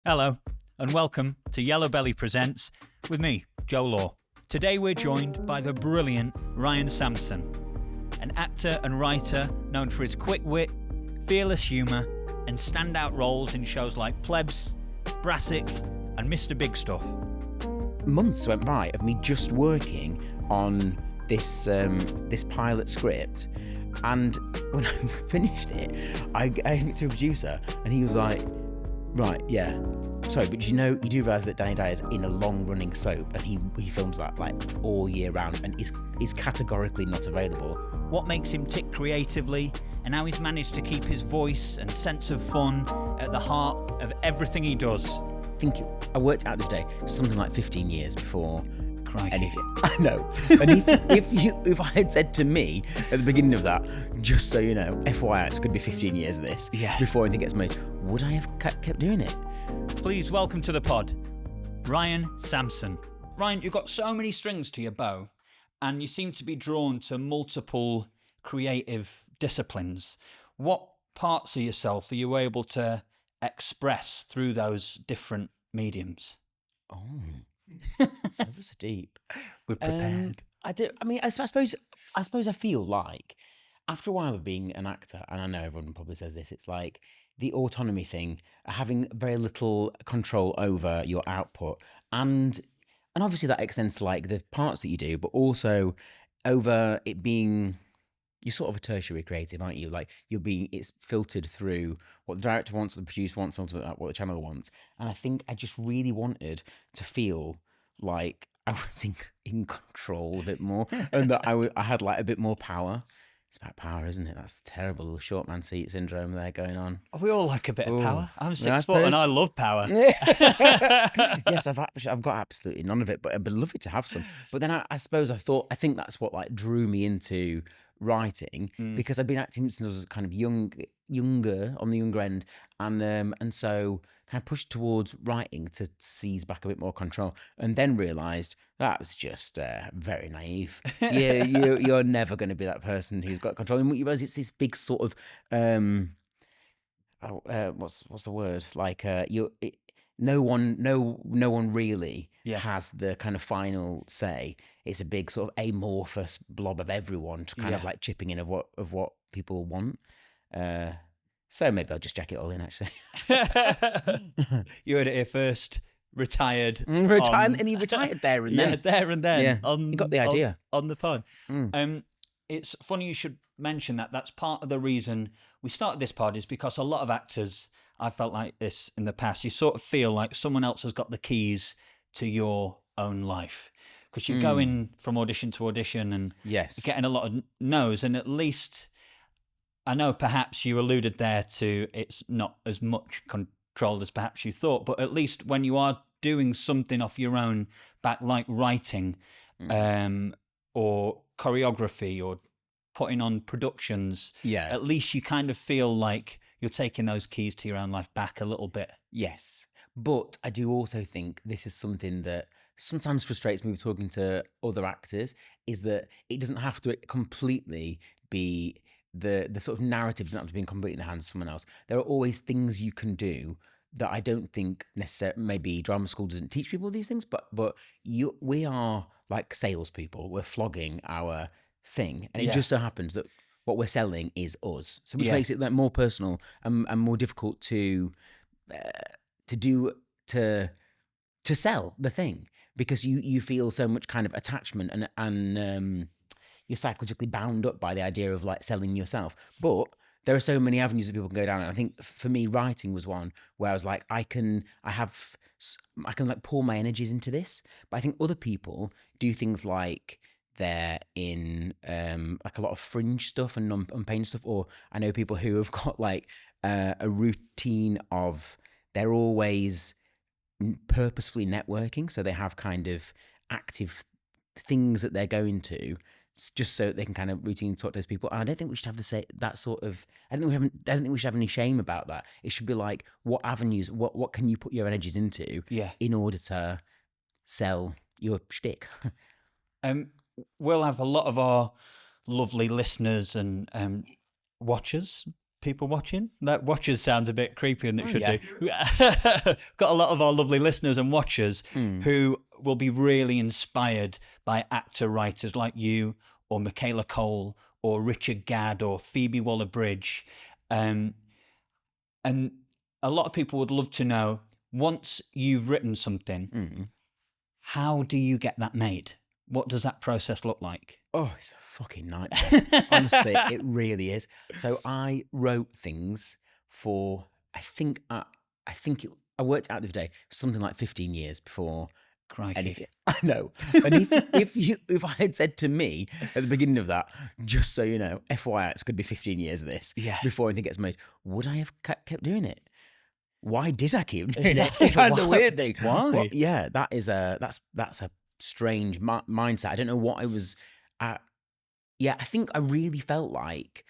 Hello, and welcome to Yellowbelly Presents with me, Joe Law. Today we're joined by the brilliant Ryan Sampson, an actor and writer known for his quick wit, fearless humour, and standout roles in shows like Plebs, Brassic, and Mr. Big Stuff. Months went by of me just working on this pilot script, and when I finished it, I gave it to a producer, and he was like, "Right, yeah. Sorry, but you do realise that Danny Dyer's in a long-running soap, and he films that like all year round, and is categorically not available." What makes him tick creatively, and how he's managed to keep his voice and sense of fun at the heart of everything he does. I worked out the other day, something like 15 years before Crikey. anything. I know. And if I had said to me at the beginning of that, just so you know, FYI, it's going to be 15 years of this before anything gets made, would I have kept doing it? Please welcome to the pod, Ryan Sampson. Ryan, you've got so many strings to your bow, and you seem to be drawn to multiple creative disciplines. What parts of yourself are you able to express through those different mediums? Oh, so deep. We're prepared. I suppose I feel like after a while of being an actor, and I know everyone probably says this, it's like the autonomy thing, having very little control over your output, and obviously that extends to like the parts that you do, but also over it being, you're sort of a tertiary creative, aren't you? Like it's filtered through what the director wants, what the producer wants, what the channel wants. And I think I just really wanted to feel like I was in control a bit more, and that I had like a bit more power. It's about power, isn't it? That's terrible short man seat syndrome there going on. We all like a bit of power. I'm 6 I foot suppose. and I love power. Yes, I've got absolutely none of it, but I'd be lovely to have some. But then I think that's what like drew me into writing, because I've been acting since I was kind of younger on the younger end, and so kind of pushed towards writing to seize back a bit more control, and then realised that was just very naive. Yeah, you're never going to be that person who's got control. And what you realise, it's this big sort of what's the word? Like no one really has the kind of final say. It's a big sort of amorphous blob of everyone kind of like chipping in of what people want. So maybe I'll just jack it all in, actually. You heard it here first. Retired. And he retired there and then. Yeah, there and then. Yeah, you got the idea. On the pod. It's funny you should mention that. That's part of the reason we started this pod, is because a lot of actors, I felt like this in the past, you sort of feel like someone else has got the keys to your own life, because you're going from audition to audition and you're getting a lot of no's, and at least, I know perhaps you alluded there to it's not as much controlled as perhaps you thought, but at least when you are doing something off your own back, like writing or choreography or putting on productions, at least you kind of feel like you're taking those keys to your own life back a little bit. Yes, but I do also think this is something that sometimes frustrates me with talking to other actors, is that it doesn't have to completely be the sort of narrative doesn't have to be completely in the hands of someone else. There are always things you can do that I don't think necessarily, maybe drama school doesn't teach people these things, but we are like salespeople. We're flogging our thing, and it just so happens that what we're selling is us, so which makes it like more personal and more difficult to sell the thing, because you feel so much kind of attachment and you're psychologically bound up by the idea of like selling yourself. But there are so many avenues that people can go down, and I think for me, writing was one where I was like, I can like pour my energies into this. But I think other people do things like they're in like a lot of fringe stuff and unpaid stuff, or I know people who have got like a routine of they're always purposefully networking, so they have kind of active things that they're going to just so that they can kind of routinely talk to those people. And I don't think we should have that sort of. I don't think we should have any shame about that. It should be like, what avenues, what can you put your energies into, in order to sell your shtick. We'll have a lot of our lovely listeners and watchers people watching. That watchers sounds a bit creepier than it should yeah. do. Got a lot of our lovely listeners and watchers who will be really inspired by actor writers like you or Michaela Cole or Richard Gadd or Phoebe Waller-Bridge. And a lot of people would love to know, once you've written something, how do you get that made? What does that process look like? Oh, it's a fucking nightmare. Honestly, it really is. So I wrote things for, I worked out the other day, something like 15 years before Crikey. anything. I know. And if I had said to me at the beginning of that, just so you know, FYI, it's going to be 15 years of this before anything gets made, would I have kept doing it? Why did I keep doing it? It's kind of a weird thing. Why? Well, yeah, that's a strange mindset. I don't know what I was at. Yeah, I think I really felt like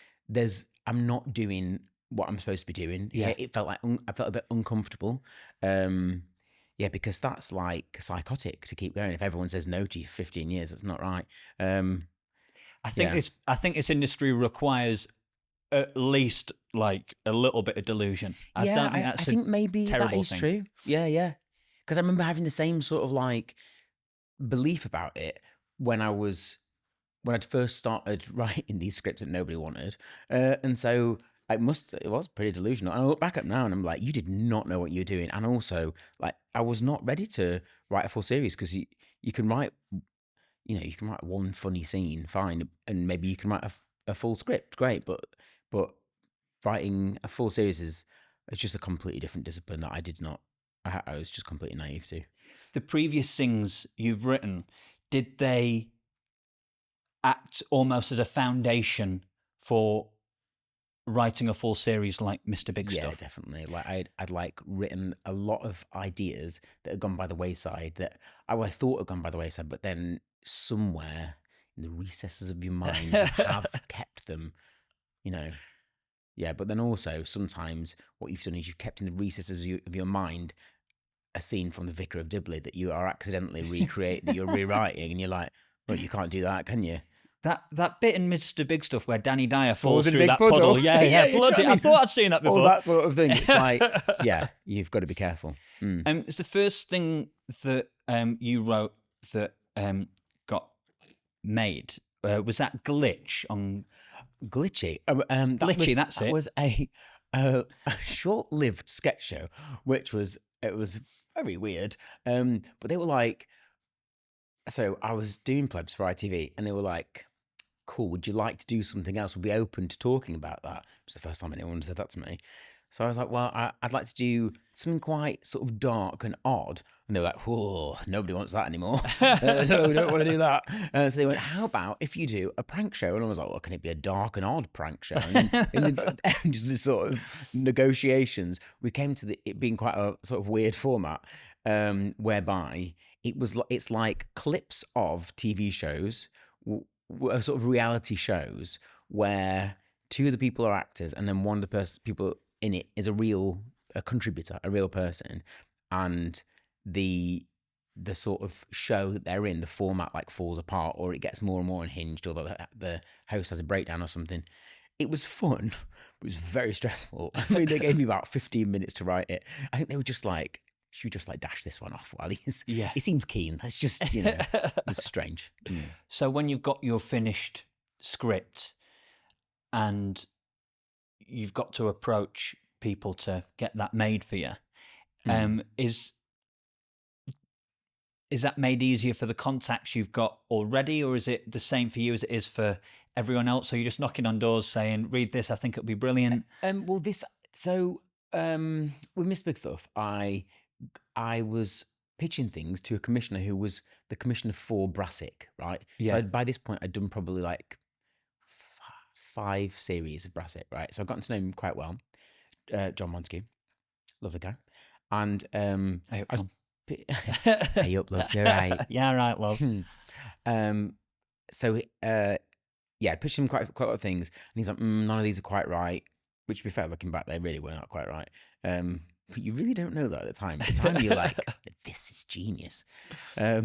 I'm not doing what I'm supposed to be doing. Yeah. It felt like I felt a bit uncomfortable. Yeah, because that's like psychotic to keep going. If everyone says no to you for 15 years, that's not right. I think this industry requires at least like a little bit of delusion. I don't think that's I think maybe terrible that is thing. true. Yeah. Because I remember having the same sort of like belief about it when I'd first started writing these scripts that nobody wanted, and so it was pretty delusional. And I look back at it now and I'm like, you did not know what you were doing, and also like I was not ready to write a full series because you can write, you can write one funny scene, fine, and maybe you can write a full script, great, but writing a full series is just a completely different discipline that I did not. I was just completely naive to. The previous things you've written, did they act almost as a foundation for writing a full series like Mr. Big Stuff? Yeah, definitely. Like I'd like written a lot of ideas that had gone by the wayside that I thought had gone by the wayside, but then somewhere in the recesses of your mind have kept them, Yeah, but then also sometimes what you've done is you've kept in the recesses of your mind a scene from The Vicar of Dibley that you are accidentally that you're rewriting, and you're like, well, you can't do that, can you? That bit in Mr. Big Stuff where Danny Dyer falls in through big that puddle. puddle. Yeah, You know bloody. what I mean? I thought I'd seen that before. All that sort of thing. It's like, yeah, you've got to be careful. It's the first thing that you wrote that got made. Was that Glitch on Glitchy? Glitchy? That's that it. Was a short-lived sketch show, which was very weird. But they were like, so I was doing Plebs for ITV, and they were like, cool, would you like to do something else? We'll be open to talking about that. It was the first time anyone said that to me. So I was like, well, I'd like to do something quite sort of dark and odd. And they were like, whoa, nobody wants that anymore. So we don't want to do that. So they went, how about if you do a prank show? And I was like, well, can it be a dark and odd prank show? And in just this sort of negotiations, we came to it being quite a sort of weird format, whereby it's like clips of TV shows, sort of reality shows, where two of the people are actors, and then one of the people in it is a contributor, a real person, and the sort of show that they're in, the format like falls apart, or it gets more and more unhinged, or the host has a breakdown or something. It was fun, but it was very stressful. I mean, they gave me about 15 minutes to write it. I think they were just like, should we just like dash this one off while he seems keen. Let's just, it was strange. So when you've got your finished script and you've got to approach people to get that made for you, is that made easier for the contacts you've got already, or is it the same for you as it is for everyone else? So you're just knocking on doors saying, read this, I think it'll be brilliant. With Mr. Big Stuff, I was pitching things to a commissioner who was the commissioner for Brassic, right? Yeah. So by this point, I'd done probably like 5 series of Brassic, right? So I've gotten to know him quite well. John Montague, lovely guy. And Hey up, John. Hey up, love, you're right. Yeah, right, love. So I pitched him quite a lot of things, and he's like, none of these are quite right. Which, to be fair, looking back, they really were not quite right. But you really don't know that at the time. At the time, you're like, this is genius. So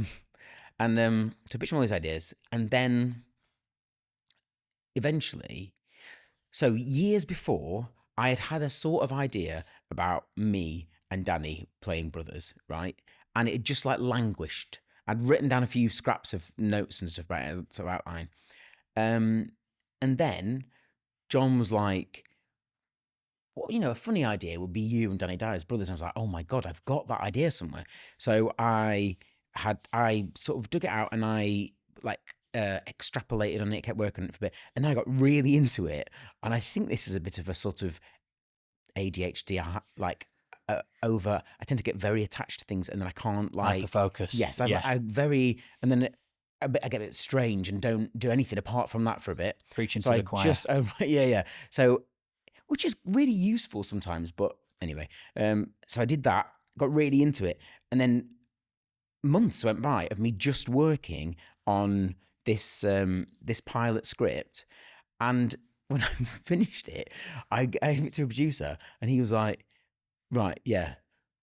pitch him all these ideas, and then eventually, so years before, I had a sort of idea about me and Danny playing brothers, right? And it had just like languished. I'd written down a few scraps of notes and stuff about it to outline. And then John was like, well, a funny idea would be you and Danny Dyer's brothers. And I was like, oh my God, I've got that idea somewhere. So I sort of dug it out and I like extrapolated on it, kept working on it for a bit. And then I got really into it. And I think this is a bit of a sort of ADHD, I tend to get very attached to things and then I can't like. Hyper-focus. Yes, I and then I get a bit strange and don't do anything apart from that for a bit. Preaching to the choir. Yeah. So, which is really useful sometimes. But anyway, so I did that, got really into it. And then months went by of me just working on this pilot script. And when I finished it, I gave it to a producer and he was like, right, yeah.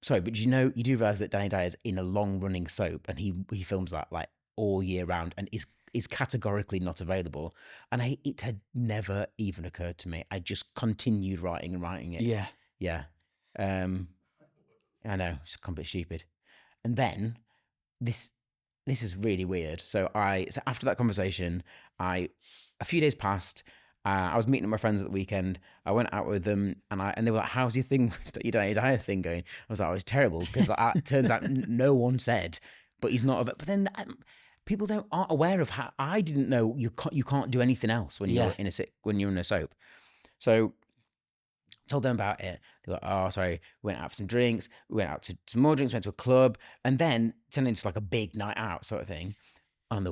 Sorry, but you do realise that Danny Dyer is in a long-running soap and he films that like all year round and is categorically not available. And it had never even occurred to me. I just continued writing it. Yeah. Yeah. I know, it's a bit stupid. And then this is really weird. So after that conversation, a few days passed. I was meeting my friends at the weekend. I went out with them, and they were like, "How's your thing, your Danny Dyer thing going?" I was like, "Oh, it's terrible," because it turns out no one said, but he's not. But then people aren't aware of how I didn't know you can't do anything else when you're in a soap. So told them about it. They were like, "Oh, sorry." We went out for some drinks. We went out to some more drinks. Went to a club, and then turned into like a big night out sort of thing. On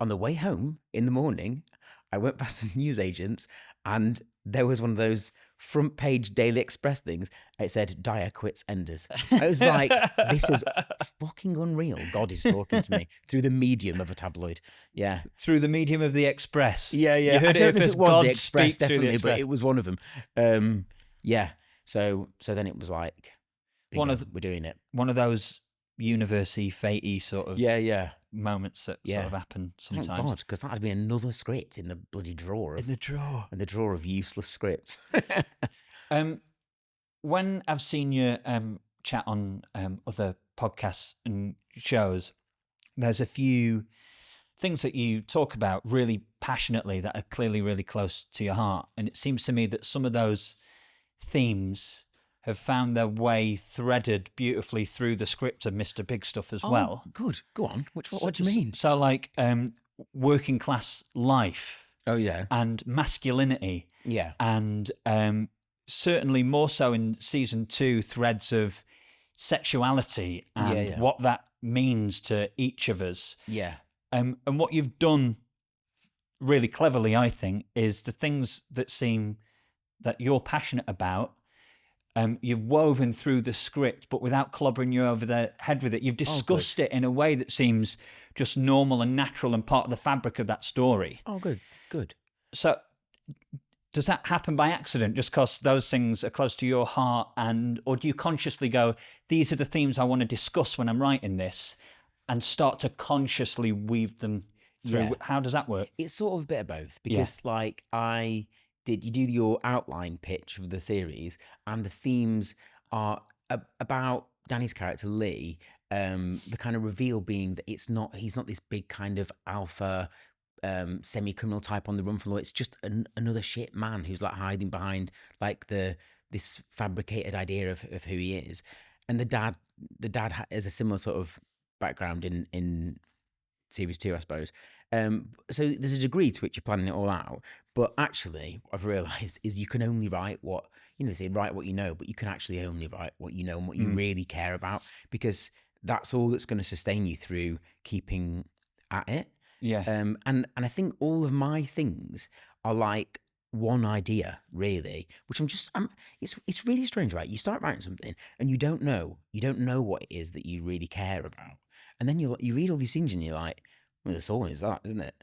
the way home in the morning, I went past the newsagents and there was one of those front page Daily Express things. It said, "Dyer quits Enders." I was like, this is fucking unreal. God is talking to me through the medium of a tabloid. Yeah. Through the medium of the Express. Yeah. You heard I don't know if first. it was God the Express, speak through definitely, the Express. but it was one of them. Yeah. So then it was like, we're doing it. One of those university fatey sort of moments that sort of happen sometimes. Thank God, because that had been another script in the bloody drawer. In the drawer of useless scripts. When I've seen you chat on other podcasts and shows, there's a few things that you talk about really passionately that are clearly really close to your heart. And it seems to me that some of those themes have found their way threaded beautifully through the script of Mr. Big Stuff as well. Good. Go on. What do you mean? So like working class life. Oh, yeah. And masculinity. Yeah. And certainly more so in season 2, threads of sexuality and what that means to each of us. Yeah. And what you've done really cleverly, I think, is the things that seem that you're passionate about, you've woven through the script, but without clobbering you over the head with it. You've discussed it in a way that seems just normal and natural and part of the fabric of that story. Oh, good. So does that happen by accident just because those things are close to your heart, or do you consciously go, these are the themes I want to discuss when I'm writing this, and start to consciously weave them through? Yeah. How does that work? It's sort of a bit of both, because like you do your outline pitch of the series, and the themes are about Danny's character Lee. The kind of reveal being that he's not this big kind of alpha semi-criminal type on the run from law. It's just another shit man who's like hiding behind like this fabricated idea of who he is. And the dad has a similar sort of background in series 2, I suppose. So there's a degree to which you're planning it all out, but actually what I've realised is you can only write what, they say write what you know, but you can actually only write what you know and what you really care about, because that's all that's going to sustain you through keeping at it. Yeah. And I think all of my things are like one idea, really, which it's really strange, right? You start writing something and you don't know what it is that you really care about. And then you read all these things and you're like, well, this all is that, isn't it?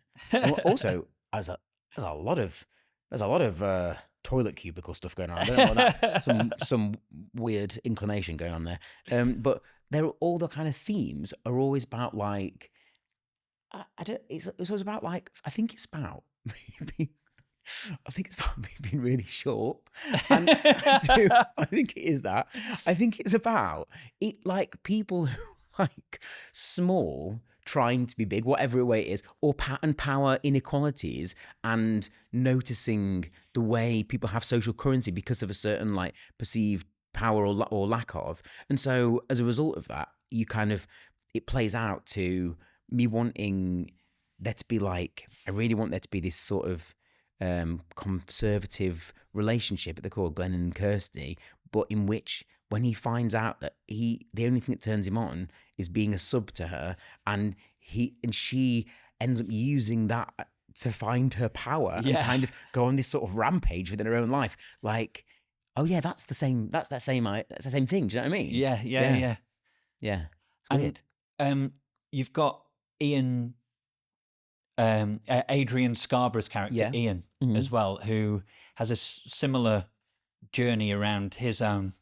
Also, there's a lot of toilet cubicle stuff going on. I don't know what that's some weird inclination going on there. But all the kind of themes are always about like, it's always about like, I think it's about I think it's about me being really short. And I think it is that. I think it's about it, like people who like small trying to be big, whatever way it is, or and power inequalities, and noticing the way people have social currency because of a certain like perceived power or lack of. And so as a result of that, you kind of, it plays out to me wanting there to be like, I really want there to be this sort of conservative relationship at the core, Glenn and Kirsty, but in which when he finds out that the only thing that turns him on is being a sub to her, and she ends up using that to find her power and kind of go on this sort of rampage within her own life. Like, oh yeah, that's the same thing. Do you know what I mean? Yeah. It's weird. And you've got Ian, Adrian Scarborough's character, Ian, as well, who has a similar journey around his own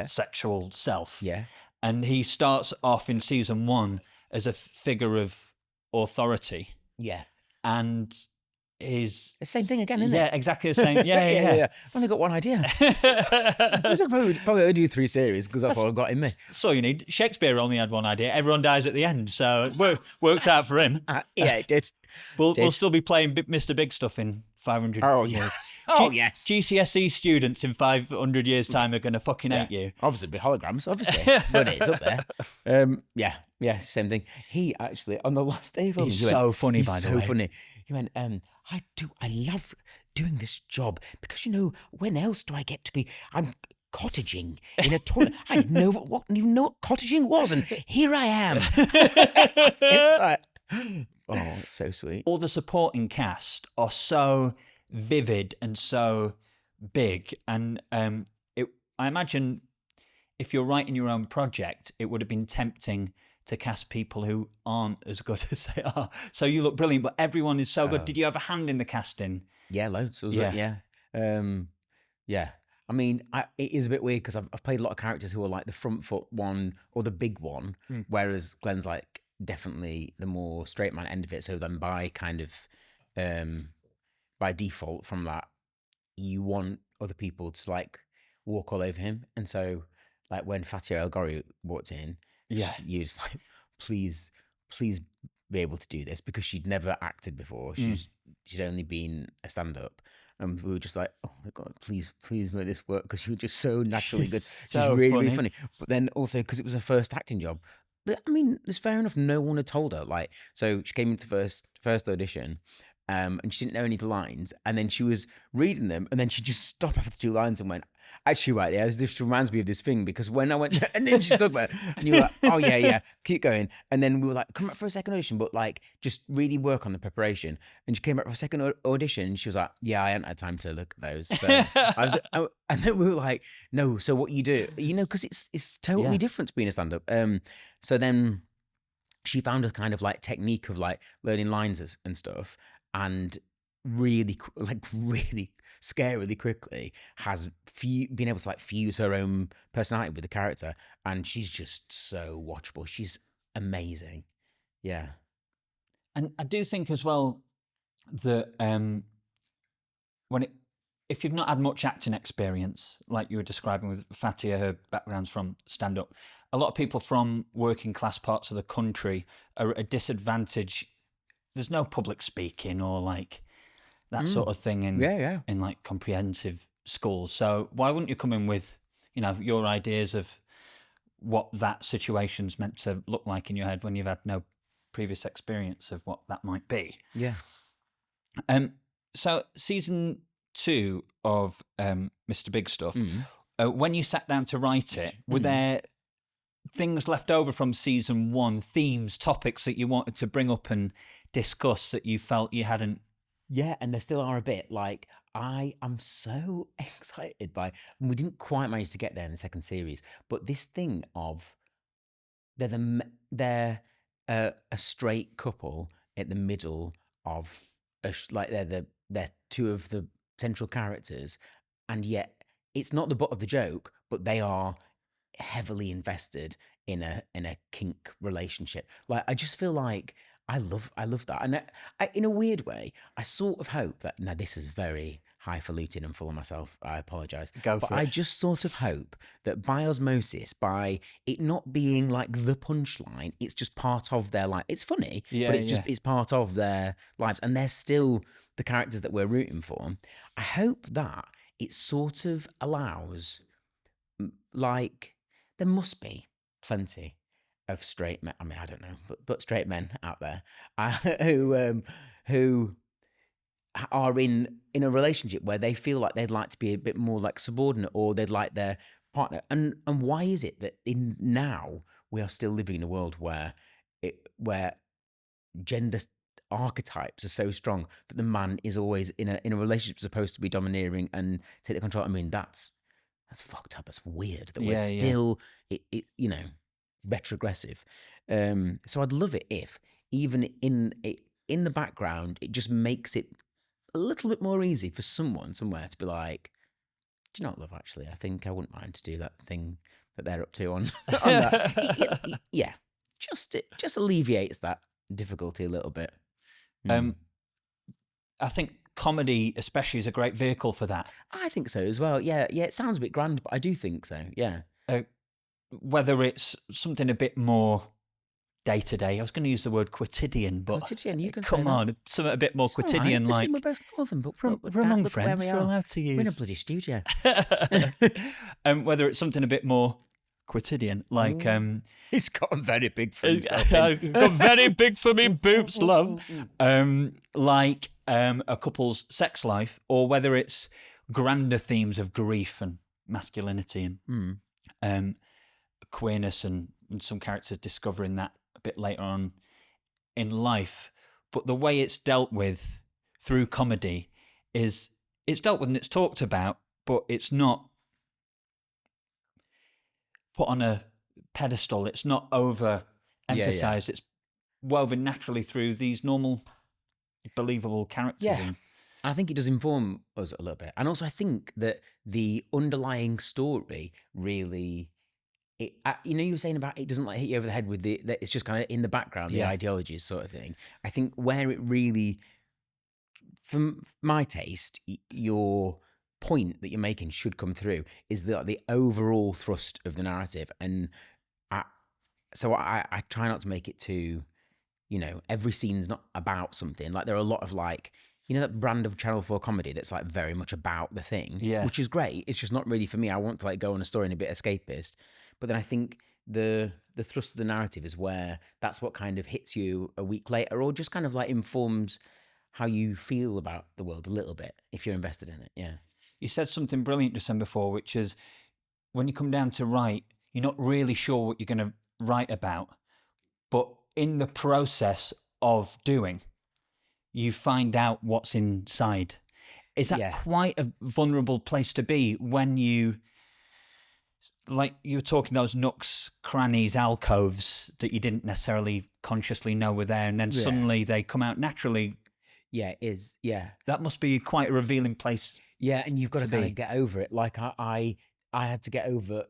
sexual self. Yeah. And he starts off in season 1 as a figure of authority. Yeah. And is the same thing again, isn't it? Yeah, exactly the same. Yeah. I've only got one idea. I probably only do 3 series because that's all I've got in me. That's all you need. Shakespeare only had one idea. Everyone dies at the end, so it worked out for him. Yeah, it did. We'll still be playing Mr. Big Stuff in 500 years. Yes. GCSE students in 500 years' time are going to fucking hate you. Obviously, be holograms, obviously. But it's up there. Yeah, same thing. He actually, on the last day of filming, he's so funny, by the way. He's so funny. He went, I love doing this job because, when else do I get to be, I'm cottaging in a toilet. I didn't know what cottaging was, and here I am. It's like, oh, it's so sweet. All the supporting cast are so vivid and so big, and I imagine if you're writing your own project, it would have been tempting to cast people who aren't as good as they are. So you look brilliant, but everyone is so good. Did you have a hand in the casting? Yeah, loads. Yeah. I mean, it is a bit weird because I've played a lot of characters who are like the front foot one or the big one, whereas Glenn's like definitely the more straight man end of it. So then by kind of by default from that, you want other people to like walk all over him. And so like when Fatia El Ghori walked in, you was like, please be able to do this, because she'd never acted before. She'd only been a stand-up. And we were just like, oh my God, please make this work, because she was just so naturally good. She's really funny. But then also because it was her first acting job. I mean, it's fair enough. No one had told her. Like, so she came into the first audition, and she didn't know any of the lines, and then she was reading them, and then she just stopped after 2 lines and went, actually, right, yeah, this reminds me of this thing, because when I went, and then she talked about it, and you were like, oh yeah, keep going. And then we were like, come back for a second audition, but like, just really work on the preparation. And she came back for a second audition, and she was like, yeah, I hadn't had time to look at those. So and then we were like, no, so what you do, because it's totally different to being a stand-up. So then she found a kind of like technique of like learning lines and stuff, and really scarily quickly has been able to like fuse her own personality with the character, and she's just so watchable. She's amazing. Yeah. And I do think as well that if you've not had much acting experience, like you were describing with Fatia, her background's from stand-up, a lot of people from working class parts of the country are at a disadvantage. There's no public speaking or like that sort of thing in like comprehensive schools. So why wouldn't you come in with, your ideas of what that situation's meant to look like in your head when you've had no previous experience of what that might be? Yeah. So season 2 of Mr. Big Stuff, when you sat down to write it, were there things left over from season 1, themes, topics that you wanted to bring up and discuss that you felt you hadn't? Yeah, and there still are a bit. Like, I am so excited by, and we didn't quite manage to get there in the second series, but this thing of they're a straight couple at the middle of they're 2 of the central characters, and yet it's not the butt of the joke, but they are heavily invested in a kink relationship. Like, I just feel like I love that, and in a weird way, I sort of hope that now this is very highfalutin and full of myself. I apologize, Go but for I it. just sort of hope that by osmosis, by it not being like the punchline, it's just part of their life. It's funny, but Yeah, yeah. it's part of their lives, and they're still the characters that we're rooting for. I hope that it sort of allows, like, there must be plenty of straight men. I mean, I don't know, but straight men out there who are in a relationship where they feel like they'd like to be a bit more like subordinate, or they'd like their partner. And why is it that in now we are still living in a world where gender archetypes are so strong that the man is always in a relationship supposed to be domineering and take the control? I mean, that's fucked up. It's weird that we're Yeah, yeah. still retrogressive. So I'd love it if even in the background it just makes it a little bit more easy for someone somewhere to be like, do you know what, love? Actually, I think I wouldn't mind to do that thing that they're up to on on that. Yeah, it just alleviates that difficulty a little bit. Um, I think comedy, especially, is a great vehicle for that. I think so as well. Yeah, yeah. It sounds a bit grand, but I do think so. Yeah. Whether it's something a bit more day to day, I was going to use the word quotidian, but Quotidian, you can say come that. on, something a bit more It's all right. quotidian, Listen, like we're both northern, but we're among look where friends. we We're are. allowed to We're in a use. bloody studio. Whether it's something a bit more quotidian, like He's gotten very big for himself. got very big for me boobs, love. Like a couple's sex life, or whether it's grander themes of grief and masculinity and queerness, and some characters discovering that a bit later on in life. But the way it's dealt with through comedy is it's dealt with and it's talked about, but it's not put on a pedestal. It's not over emphasized. It's woven naturally through these normal, believable characters. Yeah. I think it does inform us a little bit. And also I think that the underlying story really, you were saying about it doesn't like hit you over the head with that it's just kind of in the background, the ideologies sort of thing. I think where it really, from my taste, your point that you're making should come through is the overall thrust of the narrative. And so I try not to make it too, every scene's not about something. Like there are a lot of like, that brand of Channel 4 comedy that's like very much about the thing, which is great. It's just not really for me. I want to like go on a story and a bit escapist. But then I think the thrust of the narrative is where that's what kind of hits you a week later, or just kind of like informs how you feel about the world a little bit if you're invested in it. Yeah. You said something brilliant just then before, which is when you come down to write, you're not really sure what you're going to write about, but in the process of doing, you find out what's inside. Is that quite a vulnerable place to be when you, like you were talking, those nooks, crannies, alcoves that you didn't necessarily consciously know were there, and then suddenly they come out naturally? Yeah, it is. Yeah. That must be quite a revealing place. Yeah, and you've got to kind of get over it. Like I had to get over.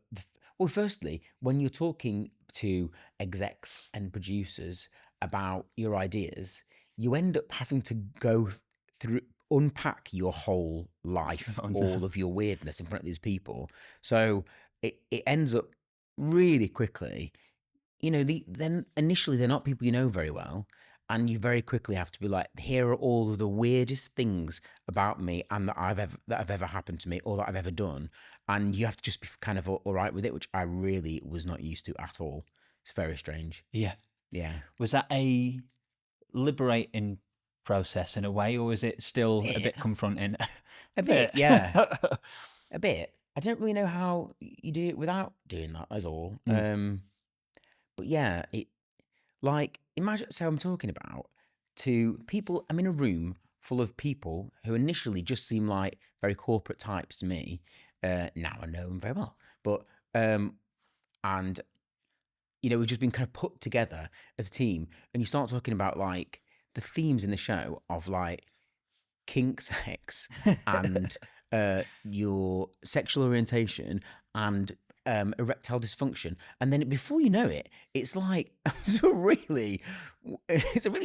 Well, firstly, when you're talking to execs and producers about your ideas, you end up having to go through, unpack your whole life, all of your weirdness in front of these people. So it ends up really quickly. Then initially they're not people you know very well. And you very quickly have to be like, here are all of the weirdest things about me and that have ever happened to me or that I've ever done. And you have to just be kind of all right with it, which I really was not used to at all. It's very strange. Yeah. Yeah. Was that a liberating process in a way, or was it still a bit confronting? A bit, yeah. A bit. I don't really know how you do it without doing that, as all. But yeah, imagine, so I'm talking about to people, I'm in a room full of people who initially just seem like very corporate types to me. Now I know them very well. But, and, we've just been kind of put together as a team, and you start talking about like the themes in the show of like kink sex and your sexual orientation and erectile dysfunction, and then before you know it, it's like it's a really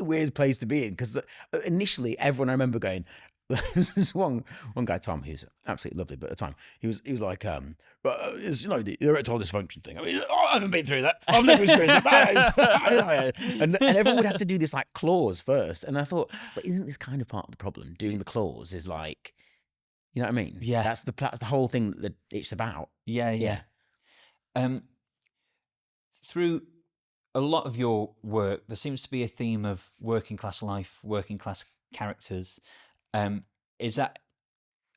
weird place to be in, because initially everyone, I remember going, there's this one guy, Tom, who's absolutely lovely, but at the time he was like, it's, the erectile dysfunction thing. I mean, I haven't been through that. I've never experienced that. and everyone would have to do this like clause first, and I thought, but isn't this kind of part of the problem? Doing the clause is like, you know what I mean? Yeah. That's the whole thing that it's about. Yeah. Through a lot of your work, there seems to be a theme of working class life, working class characters. Are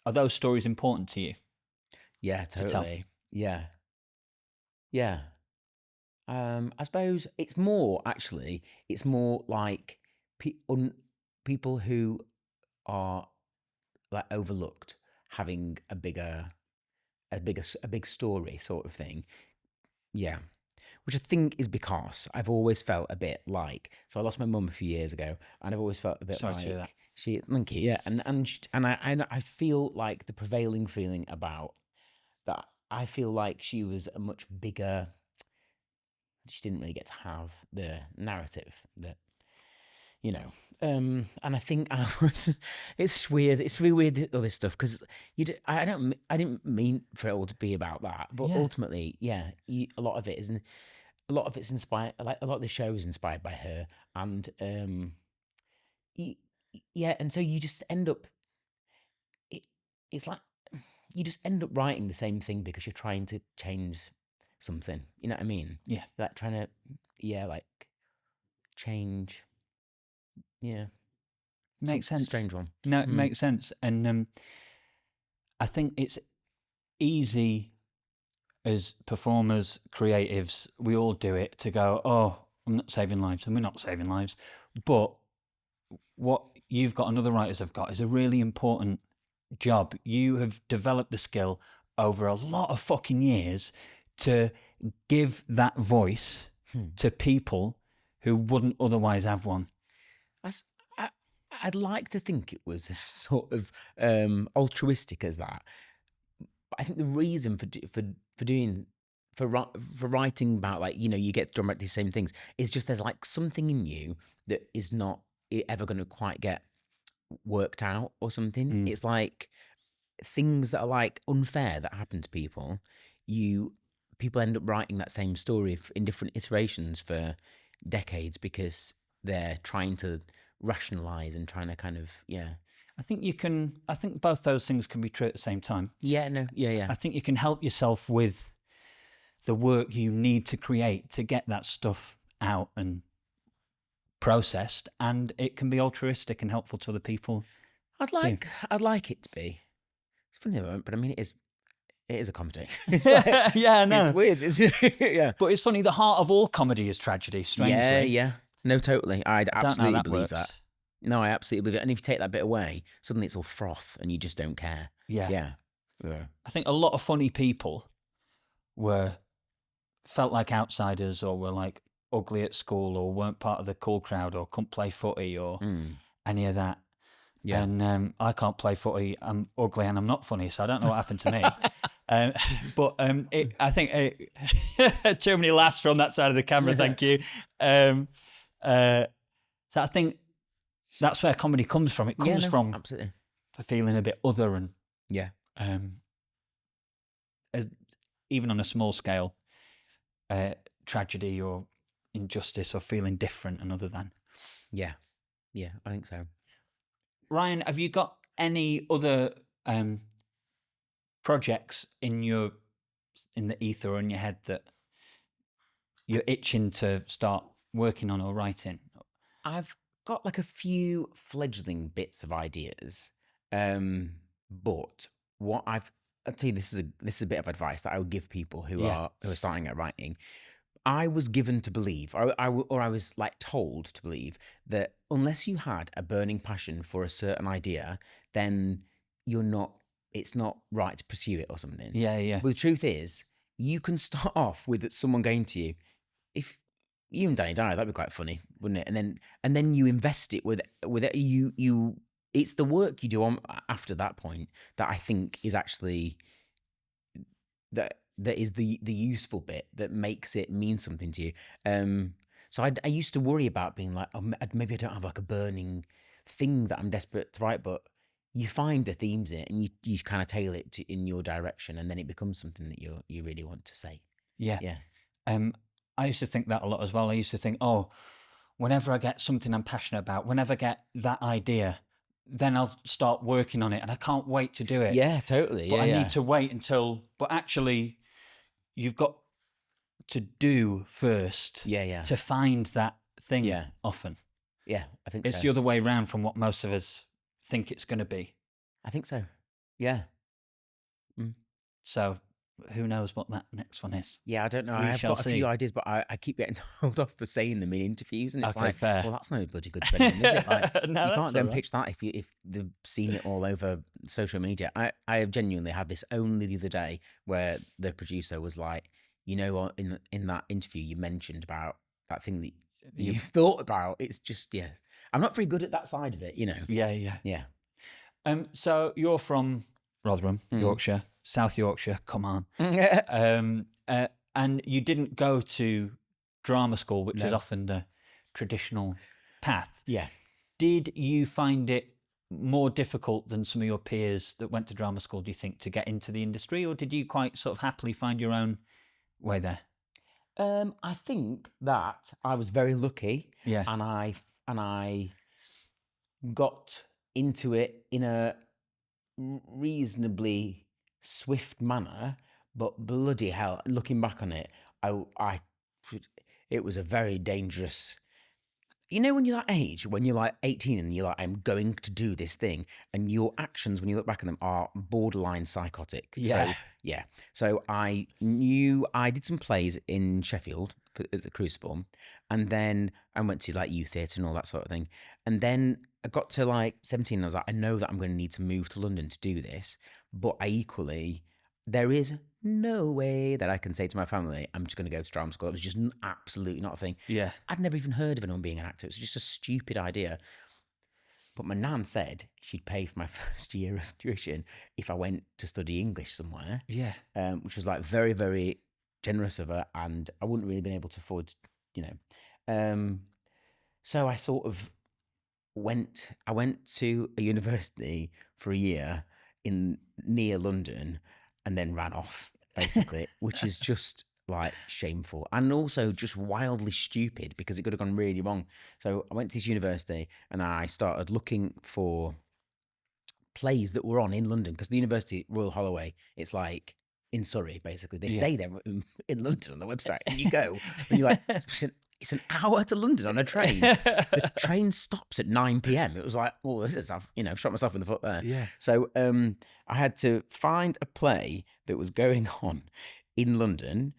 those stories important to you? Yeah, totally. Yeah. I suppose it's more like people who are like overlooked having a big story sort of thing. Yeah. Which I think is because I've always felt a bit like, so I lost my mum a few years ago, and I've always felt a bit Sorry like to hear that. thank you, yeah, and I feel like the prevailing feeling about that, I feel like she was a much bigger, she didn't really get to have the narrative that, and I think it's weird. It's really weird, all this stuff, because I didn't mean for it all to be about that, but ultimately, yeah, a lot of it's inspired. Like a lot of the show is inspired by her, and and so you just end up. It's like you just end up writing the same thing because you're trying to change something. You know what I mean? Yeah. Like trying to, like change. Yeah. Makes sense. Strange one. No, it makes sense. And I think it's easy as performers, creatives, we all do it, to go, oh, I'm not saving lives, and we're not saving lives. But what you've got and other writers have got is a really important job. You have developed the skill over a lot of fucking years to give that voice to people who wouldn't otherwise have one. I'd like to think it was as sort of altruistic as that, but I think the reason for writing about, like, you get drawn back to the same things, is just there's like something in you that is not ever going to quite get worked out or something. It's like things that are like unfair that happen to people. People end up writing that same story in different iterations for decades because they're trying to rationalize and trying to kind of, I think both those things can be true at the same time. Yeah, no, yeah. I think you can help yourself with the work you need to create to get that stuff out and processed, and it can be altruistic and helpful to other people. I'd like it to be. It's funny, but I mean, it is a comedy. It's yeah, no, it's weird. Yeah, but it's funny. The heart of all comedy is tragedy. Strangely, yeah. No, totally. I'd absolutely believe works. that. No, I absolutely believe it. And if you take that bit away, suddenly it's all froth, and you just don't care. Yeah. I think a lot of funny people felt like outsiders, or were like ugly at school, or weren't part of the cool crowd, or couldn't play footy, or any of that. Yeah. And I can't play footy. I'm ugly and I'm not funny, so I don't know what happened to me. But I think too many laughs from that side of the camera. Thank you. So I think that's where comedy comes from. It comes from absolutely feeling a bit other, and even on a small scale, tragedy or injustice, or feeling different and other than. Yeah, I think so. Ryan, have you got any other projects in the ether or in your head that you're itching to start working on or writing? I've got like a few fledgling bits of ideas, but I'll tell you, this is a bit of advice that I would give people who are starting at writing. I was given to believe, or I was like told to believe, that unless you had a burning passion for a certain idea, then it's not right to pursue it or something. Yeah. But the truth is, you can start off with someone going to you, if you and Danny Dyer, that'd be quite funny, wouldn't it? And then you invest it with it. You it's the work you do on after that point that I think is actually that that is the useful bit that makes it mean something to you. So I used to worry about being like, oh, maybe I don't have like a burning thing that I'm desperate to write, but you find the themes in it and you kind of tailor it in your direction, and then it becomes something that you really want to say. Yeah. Yeah. I used to think that a lot as well. I used to think, oh, whenever I get something I'm passionate about, whenever I get that idea, then I'll start working on it, and I can't wait to do it. Yeah, totally. But Yeah, I yeah. need to wait until. But actually, you've got to do first. Yeah, yeah. To find that thing. Yeah. Often. Yeah, I think It's so. the other way around from what most of us think it's going to be. I think so. Yeah. So who knows what that next one is? Yeah, I don't know. We I've shall got a see. few ideas, but I keep getting told off for saying them in interviews, and it's Okay, like, fair. well, that's no bloody good spending, is it? Like, No, you that's can't go and all pitch that if they've seen it all over social media. I have genuinely had this only the other day where the producer was like, you know what, in that interview you mentioned about that thing that you thought about. It's just, yeah, I'm not very good at that side of it, you know. Yeah. So you're from Rotherham, Yorkshire, South Yorkshire. Come on. And you didn't go to drama school, which is often the traditional path. Yeah. Did you find it more difficult than some of your peers that went to drama school, do you think, to get into the industry, or did you quite sort of happily find your own way there? I think that I was very lucky. Yeah. And I got into it in a reasonably swift manner, but bloody hell, looking back on it, it was a very dangerous. You know, when you're that age, when you're like 18 and you're like, I'm going to do this thing, and your actions, when you look back at them, are borderline psychotic. Yeah. So, yeah. So I knew I did some plays in Sheffield at the Crucible, and then I went to like youth theatre and all that sort of thing. And then I got to like 17 and I was like, I know that I'm going to need to move to London to do this, but there is no way that I can say to my family, I'm just going to go to drama school. It was just absolutely not a thing. Yeah. I'd never even heard of anyone being an actor. It was just a stupid idea. But my nan said she'd pay for my first year of tuition if I went to study English somewhere. Yeah. Which was like very, very generous of her, and I wouldn't really been able to afford, you know. So I sort of went to a university for a year near London, and then ran off, basically, which is just like shameful and also just wildly stupid because it could have gone really wrong. So I went to this university and I started looking for plays that were on in London, because the university, Royal Holloway, it's like in Surrey, basically. They say they're in London on the website, and you go and you're like, it's an hour to London on a train. The train stops at 9 p.m. It was like, oh, I've shot myself in the foot there. Yeah. So I had to find a play that was going on in London,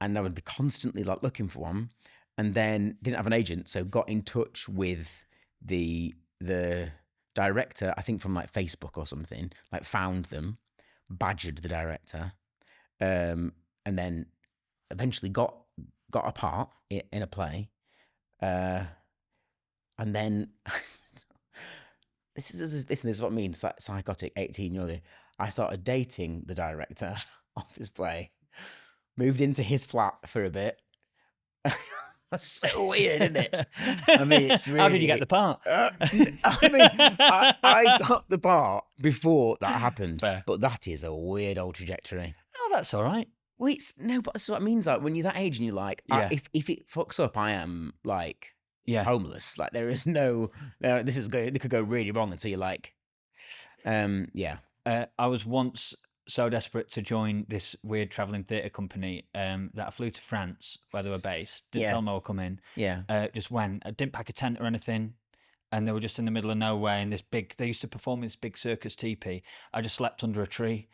and I would be constantly like looking for one, and then didn't have an agent, so got in touch with the director, I think from like Facebook or something, like found them, badgered the director, and then eventually got a part in a play, and then this is what I mean, psychotic 18-year-old. I started dating the director of this play, moved into his flat for a bit. That's so weird, isn't it? I mean, it's really... How did you get the part? I got the part before that happened. Fair. But that is a weird old trajectory. Oh, that's all right. Well, but that's what it means. Like when you're that age and you're like, Yeah. if it fucks up, I am like Yeah. homeless. Like there is no, this could go really wrong until you're like, yeah. I was once so desperate to join this weird travelling theatre company that I flew to France, where they were based. Didn't tell them I would come in. Yeah. Just went. I didn't pack a tent or anything. And they were just in the middle of nowhere in this big... They used to perform in this big circus teepee. I just slept under a tree.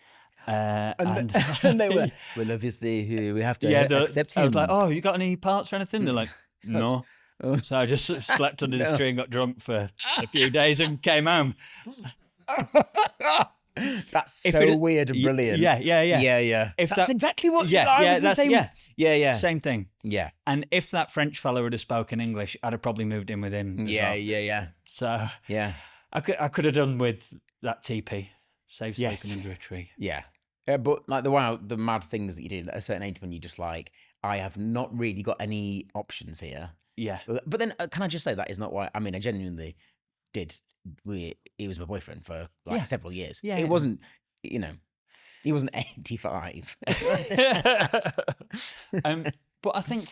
And they were, well, obviously, we have to accept him. I was like, oh, you got any parts or anything? They're like, no. So I just slept under this tree and got drunk for a few days and came home. That's so weird and brilliant. Yeah. If that's exactly what Same thing. Yeah. And if that French fellow had spoken English, I'd have probably moved in with him. Yeah. So yeah, I could have done with that teepee. Save sleeping under a tree. Yeah. But like the mad things that you do at a certain age when you just like, I have not really got any options here. Yeah. But then, can I just say that is not why? I mean, I genuinely did. He was my boyfriend for like Yeah. several years. Yeah, It yeah. wasn't, you know, he wasn't 85. But I think,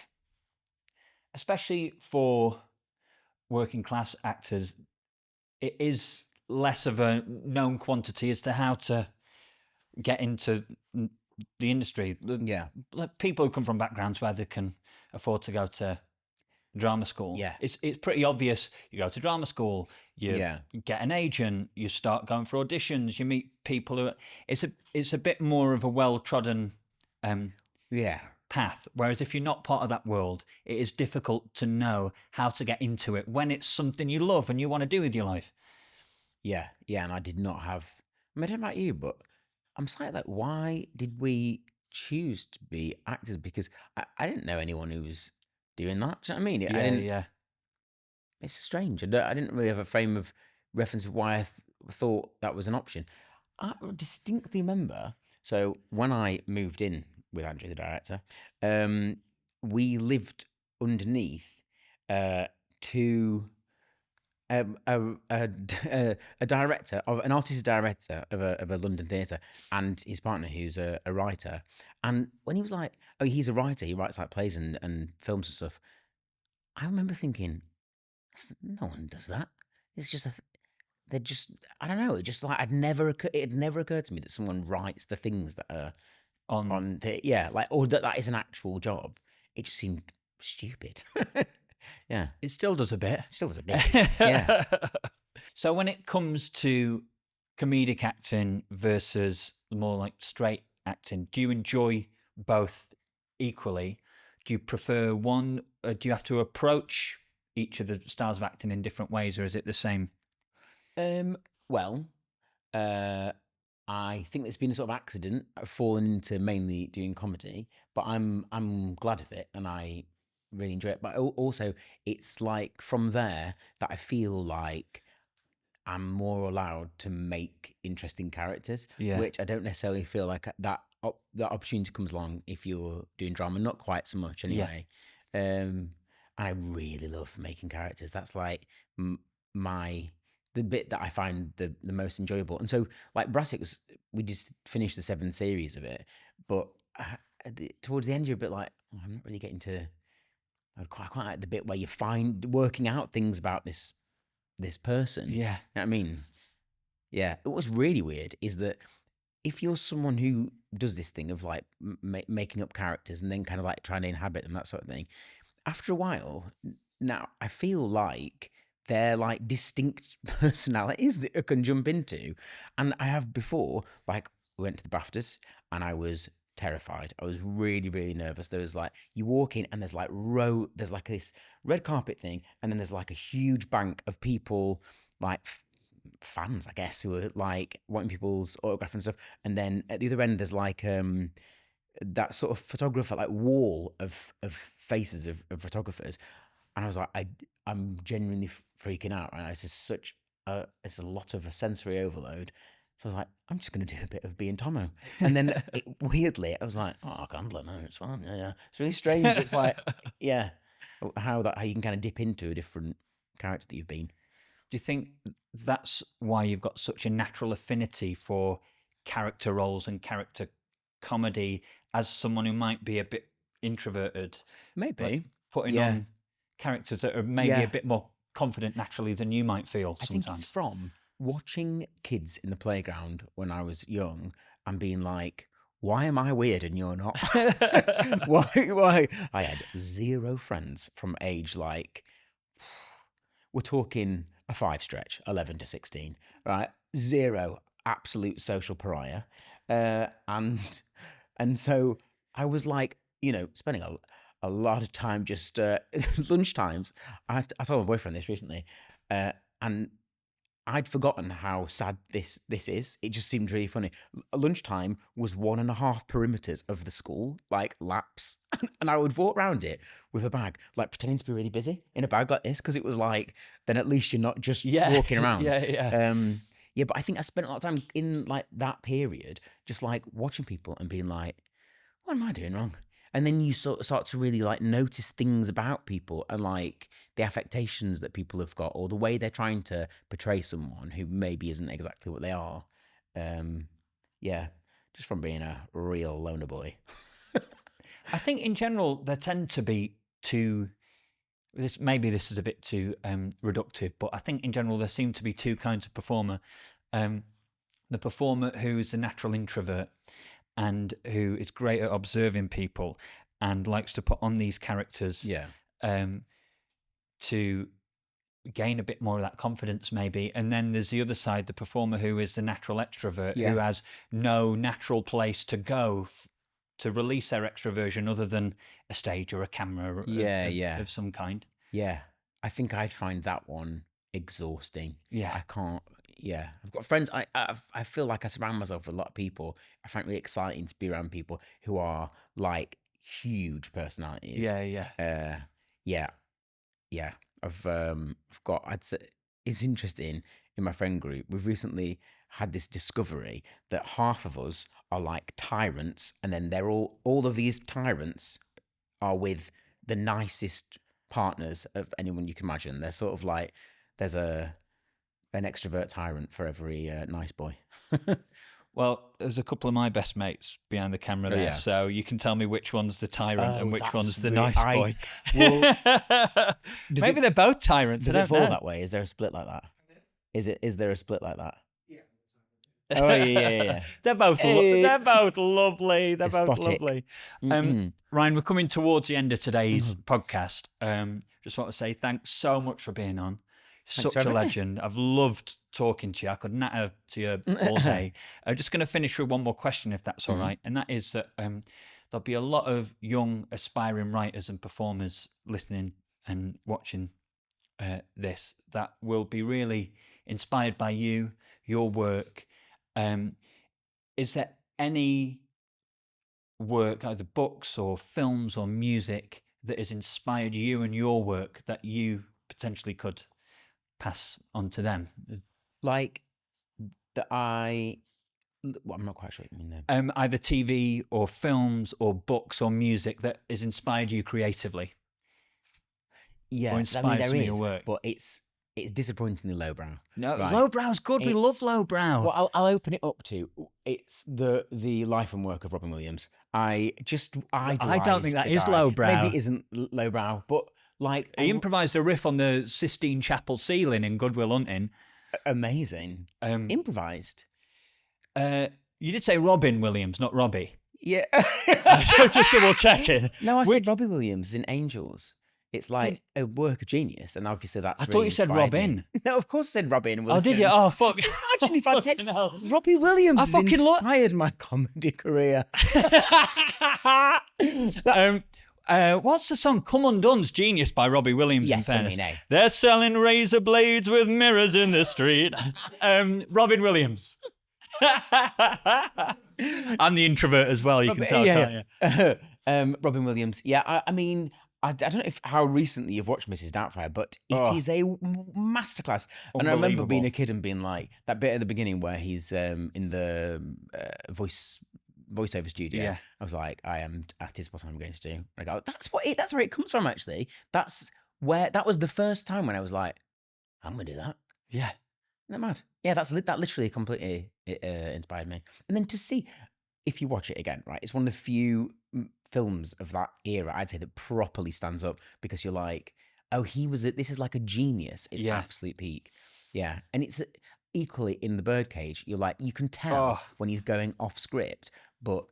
especially for working class actors, it is less of a known quantity as to how to get into the industry. Yeah. Like people who come from backgrounds where they can afford to go to drama school. Yeah. It's pretty obvious. You go to drama school, you Yeah. get an agent, you start going for auditions, you meet people who it's a bit more of a well trodden Yeah. path. Whereas if you're not part of that world, it is difficult to know how to get into it when it's something you love and you want to do with your life. Yeah. Yeah. And I did not have, I don't know about you, but I'm slightly like, why did we choose to be actors? Because I didn't know anyone who was doing that. Do you know what I mean? I didn't, Yeah. it's strange. I didn't really have a frame of reference of why I thought that was an option. I distinctly remember. So when I moved in with Andrew, the director, we lived underneath two a director of an artistic director of a London theatre and his partner who's a writer. And when he was like, oh, he's a writer, he writes like plays and films and stuff. I remember thinking, no one does that. It's just they're just, I don't know. It just like it had never occurred to me that someone writes the things that are on the, yeah, like, or that is an actual job. It just seemed stupid. Yeah, it still does a bit. Still does a bit. Yeah. So when it comes to comedic acting versus more like straight acting, do you enjoy both equally? Do you prefer one? Do you have to approach each of the styles of acting in different ways, or is it the same? Well, I think it's been a sort of accident. I've fallen into mainly doing comedy, but I'm glad of it and I really enjoy it. But also, it's like from there that I feel like I'm more allowed to make interesting characters, Yeah. which I don't necessarily feel like that opportunity comes along if you're doing drama. Not quite so much anyway. And I really love making characters. That's like the bit that I find the most enjoyable. And so, like Brassic we just finished the 7 series of it, but towards the end, you're a bit like, oh, I'm not really getting to. I quite like the bit where you find working out things about this person. Yeah. You know what I mean? Yeah. What's really weird is that if you're someone who does this thing of like making up characters and then kind of like trying to inhabit them, that sort of thing, after a while, now I feel like they're like distinct personalities that I can jump into. And I have before, like, we went to the BAFTAs and I was terrified. I was really, really nervous. There was like, you walk in and there's like there's like this red carpet thing, and then there's like a huge bank of people, like fans, I guess, who are like wanting people's autograph and stuff. And then at the other end, there's like that sort of photographer, like wall of faces of photographers. And I was like, I'm genuinely freaking out. Right? It's just it's a lot of a sensory overload. So I was like, I'm just going to do a bit of being Tomo. And then weirdly, I was like, oh, I can handle it. No, it's fine. Yeah. It's really strange. It's like, yeah, how you can kind of dip into a different character that you've been. Do you think that's why you've got such a natural affinity for character roles and character comedy as someone who might be a bit introverted? Maybe. Putting on characters that are maybe a bit more confident naturally than you might feel sometimes. I think it's from watching kids in the playground when I was young and being like, why am I weird and you're not? Why? I had 0 friends from age like, we're talking a 5 stretch, 11 to 16, right? 0, absolute social pariah. And so I was like, spending a lot of time just lunchtimes. I told my boyfriend this recently, and I'd forgotten how sad this is. It just seemed really funny. Lunchtime was 1.5 perimeters of the school, like laps, and I would walk around it with a bag, like pretending to be really busy in a bag like this, because it was like, then at least you're not just walking around. Yeah, but I think I spent a lot of time in like that period just like watching people and being like, what am I doing wrong? And then you start to really like notice things about people and like the affectations that people have got or the way they're trying to portray someone who maybe isn't exactly what they are. Yeah, just from being a real loner boy. I think in general there tend to be two. Maybe this is a bit too reductive, but I think in general there seem to be two kinds of performer. The performer who is a natural introvert and who is great at observing people and likes to put on these characters to gain a bit more of that confidence maybe. And then there's the other side, the performer who is the natural extrovert who has no natural place to go to release their extroversion other than a stage or a camera of some kind. Yeah, I think I'd find that one exhausting. Yeah. I can't. Yeah, I've got friends. I feel like I surround myself with a lot of people. I find it really exciting to be around people who are like huge personalities. Yeah. I've got. I'd say it's interesting in my friend group. We've recently had this discovery that half of us are like tyrants, and then they're all of these tyrants are with the nicest partners of anyone you can imagine. They're sort of like there's an extrovert tyrant for every nice boy. Well, there's a couple of my best mates behind the camera there, so you can tell me which one's the tyrant and which one's the nice boy. Maybe they're both tyrants. Does it fall that way? Is there a split like that? Is there a split like that? Yeah. Oh yeah. They're both lovely. They're both lovely. Ryan, we're coming towards the end of today's podcast. Just want to say thanks so much for being on. Such a legend. I've loved talking to you. I could natter to you all day. I'm just going to finish with one more question, if that's all right. And that is that there'll be a lot of young, aspiring writers and performers listening and watching this that will be really inspired by you, your work. Is there any work, either books or films or music, that has inspired you and your work that you potentially could pass on to them? Like that I'm not quite sure what you mean there. Either TV or films or books or music that has inspired you creatively. Yeah, or inspires your work. But it's disappointingly lowbrow. No, right. Lowbrow's good. We love lowbrow. Well, I'll open it up to it's the life and work of Robin Williams. I don't think that is lowbrow. Maybe it isn't lowbrow, but like he improvised a riff on the Sistine Chapel ceiling in Good Will Hunting. Amazing. Improvised. You did say Robin Williams, not Robbie. Yeah. Just double checking. No, I said Robbie Williams in Angels. It's like a work of genius, and obviously that's. I thought you said Robin. No, of course I said Robin Williams. Oh, did you? Oh, fuck! Imagine if I'd said Robbie Williams has inspired my comedy career. What's the song? Come Undone's genius by Robbie Williams. Yes, in fairness. They're selling razor blades with mirrors in the street. Robin Williams. I'm the introvert as well. You can tell, can't you? Robin Williams. Yeah, I mean. I don't know how recently you've watched Mrs. Doubtfire, but it is a masterclass. And I remember being a kid and being like, that bit at the beginning where he's in the voiceover studio. Yeah. I was like, that is what I'm going to do. I go, that's where it comes from, actually. That was the first time when I was like, I'm going to do that. Yeah. Isn't that mad? Yeah, that literally completely inspired me. And then to see, if you watch it again, right, it's one of the few films of that era, I'd say, that properly stands up because you're like, oh, this is like a genius. It's absolute peak. Yeah. And it's equally in The Birdcage, you're like, you can tell when he's going off script, but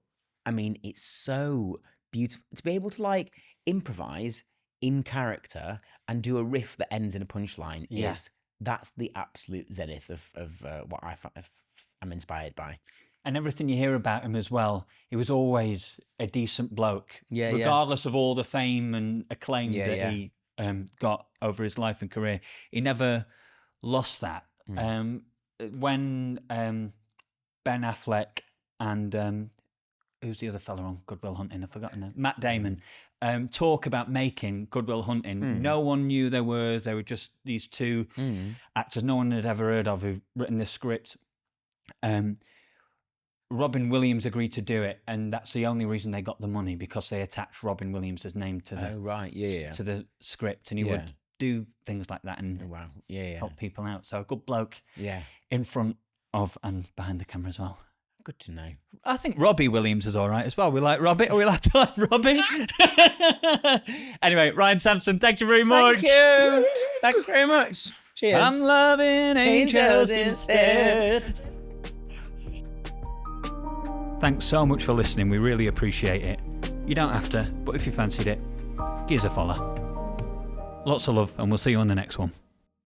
I mean, it's so beautiful to be able to like improvise in character and do a riff that ends in a punchline. That's the absolute zenith of what I'm inspired by. And everything you hear about him as well, he was always a decent bloke. Regardless of all the fame and acclaim that he got over his life and career. He never lost that. When Ben Affleck and who's the other fella on Good Will Hunting? I've forgotten him. Matt Damon. Talk about making Good Will Hunting. No one knew they were just these two actors no one had ever heard of who've written this script. Robin Williams agreed to do it, and that's the only reason they got the money, because they attached Robin Williams' name to the to the script, and he would do things like that and help people out. So a good bloke in front of and behind the camera as well. Good to know. I think Robbie Williams is all right as well. We like Robbie. Are we allowed to like Robbie? Anyway, Ryan Sampson, thank you very much. Thank you. Thanks very much. Cheers. I'm loving angels instead. Thanks so much for listening. We really appreciate it. You don't have to, but if you fancied it, give us a follow. Lots of love, and we'll see you on the next one.